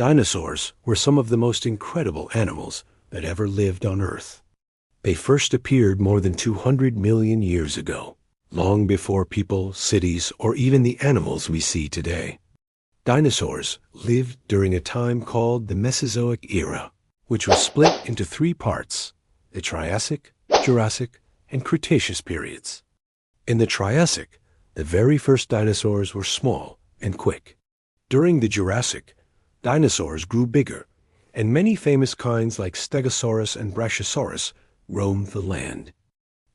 Dinosaurs were some of the most incredible animals that ever lived on Earth. They first appeared more than 200 million years ago, long before people, cities, or even the animals we see today. Dinosaurs lived during a time called the Mesozoic era, which was split into three parts: the Triassic, Jurassic, and Cretaceous periods. In the Triassic, the very first dinosaurs were small and quick. During the Jurassic, dinosaurs grew bigger, and many famous kinds like Stegosaurus and Brachiosaurus roamed the land.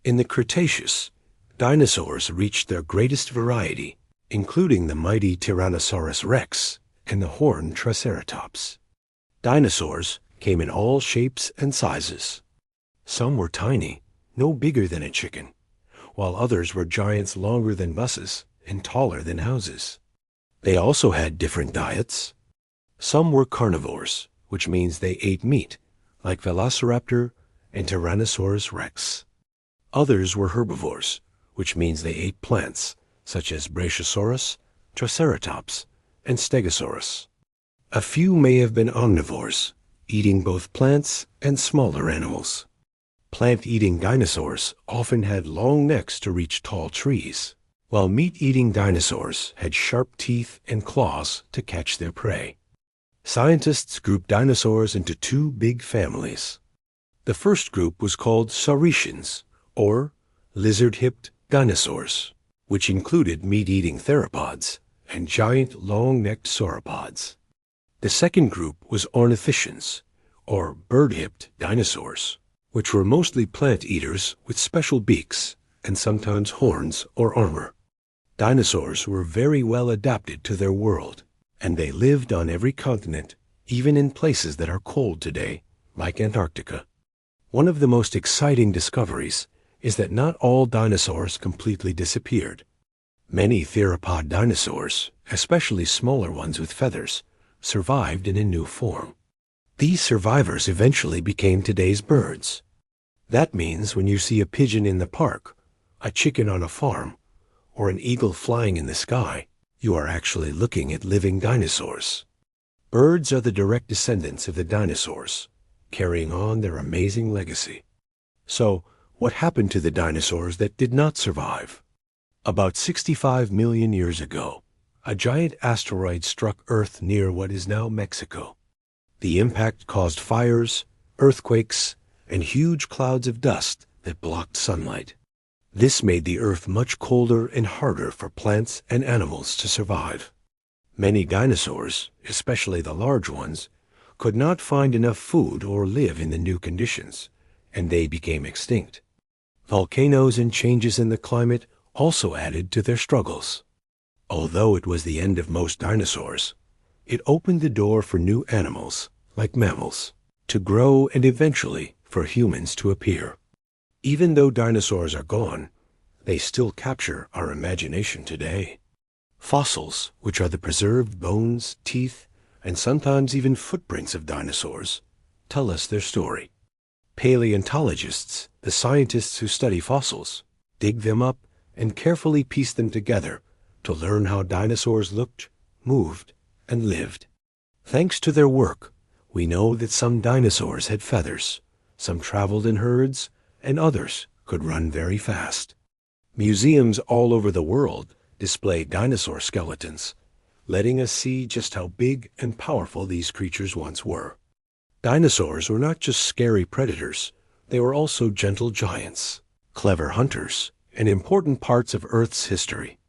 In the Cretaceous, dinosaurs reached their greatest variety, including the mighty Tyrannosaurus rex and the horned Triceratops. Dinosaurs came in all shapes and sizes. Some were tiny, no bigger than a chicken, while others were giants longer than buses and taller than houses. They also had different diets. Some were carnivores, which means they ate meat, like Velociraptor and Tyrannosaurus rex. Others were herbivores, which means they ate plants, such as Brachiosaurus, Triceratops, and Stegosaurus. A few may have been omnivores, eating both plants and smaller animals. Plant-eating dinosaurs often had long necks to reach tall trees, while meat-eating dinosaurs had sharp teeth and claws to catch their prey. Scientists grouped dinosaurs into two big families. The first group was called Saurischans, or lizard-hipped dinosaurs, which included meat-eating theropods and giant long-necked sauropods. The second group was Ornithischians, or bird-hipped dinosaurs, which were mostly plant-eaters with special beaks and sometimes horns or armor. Dinosaurs were very well adapted to their world, and they lived on every continent, even in places that are cold today, like Antarctica. One of the most exciting discoveries is that not all dinosaurs completely disappeared. Many theropod dinosaurs, especially smaller ones with feathers, survived in a new form. These survivors eventually became today's birds. That means when you see a pigeon in the park, a chicken on a farm, or an eagle flying in the sky, you are actually looking at living dinosaurs. Birds are the direct descendants of the dinosaurs, carrying on their amazing legacy. So, what happened to the dinosaurs that did not survive? About 65 million years ago, a giant asteroid struck Earth near what is now Mexico. The impact caused fires, earthquakes, and huge clouds of dust that blocked sunlight. This made the Earth much colder and harder for plants and animals to survive. Many dinosaurs, especially the large ones, could not find enough food or live in the new conditions, and they became extinct. Volcanoes and changes in the climate also added to their struggles. Although it was the end of most dinosaurs, it opened the door for new animals, like mammals, to grow and eventually for humans to appear. Even though dinosaurs are gone, they still capture our imagination today. Fossils, which are the preserved bones, teeth, and sometimes even footprints of dinosaurs, tell us their story. Paleontologists, the scientists who study fossils, dig them up and carefully piece them together to learn how dinosaurs looked, moved, and lived. Thanks to their work, we know that some dinosaurs had feathers, some traveled in herds, and others could run very fast. Museums all over the world display dinosaur skeletons, letting us see just how big and powerful these creatures once were. Dinosaurs were not just scary predators, they were also gentle giants, clever hunters, and important parts of Earth's history.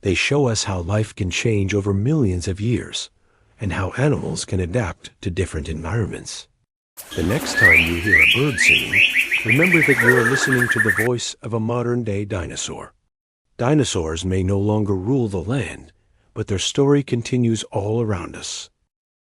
They show us how life can change over millions of years, and how animals can adapt to different environments. The next time you hear a bird singing, remember that you are listening to the voice of a modern-day dinosaur. Dinosaurs may no longer rule the land, but their story continues all around us.